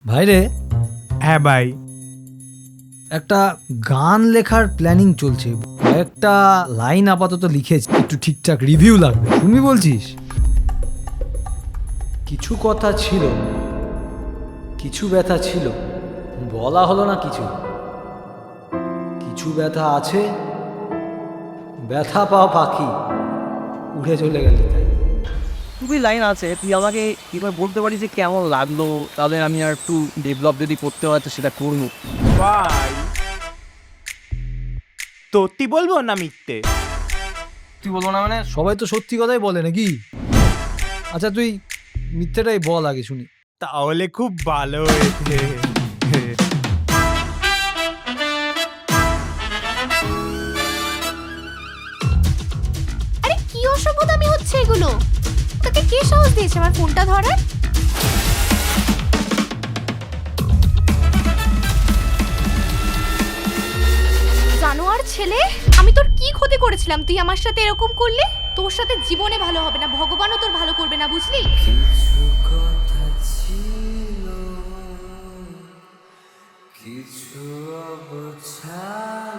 ভাইরে, হ্যাঁ ভাই। একটা গান লেখার প্ল্যানিং চলছে। একটা লাইন আপাতত লিখেছি, একটু ঠিকঠাক রিভিউ লাগবে। তুমি বলছিস? কিছু কথা ছিল, কিছু ব্যথা ছিল, বলা হলো না কিছু। কিছু ব্যথা আছে, ব্যথা পাওয়া পাখি উড়ে চলে গেলে তাই। খুবই লাইন আছে, তুই আমাকে এবার বলতে পারিস যে কেমন লাগলো, তাহলে আমি আর একটু ডেভেলপ যদি করতে হয় তো সেটা করবো। ভাই সত্যি বলবো না মিথ্যে? তুই বলবো না মানে? সবাই তো সত্যি কথাই বলে নাকি? আচ্ছা তুই মিথ্যেটাই বল আগে শুনি। তাহলে খুব ভালো হয়েছে। আরে কি অসভ্যতামি হচ্ছে এগুলো? তোকে কে সাহস দিয়েছে আমার ফোনটা ধরার? জানোয়ার ছেলে, আমি তোর কি ক্ষতি করেছিলাম তুই আমার সাথে এরকম করলি? তোর সাথে জীবনে ভালো হবে না, ভগবানও তোর ভালো করবে না, বুঝলি? কিছু কথা ছিল, কিছু অবছাল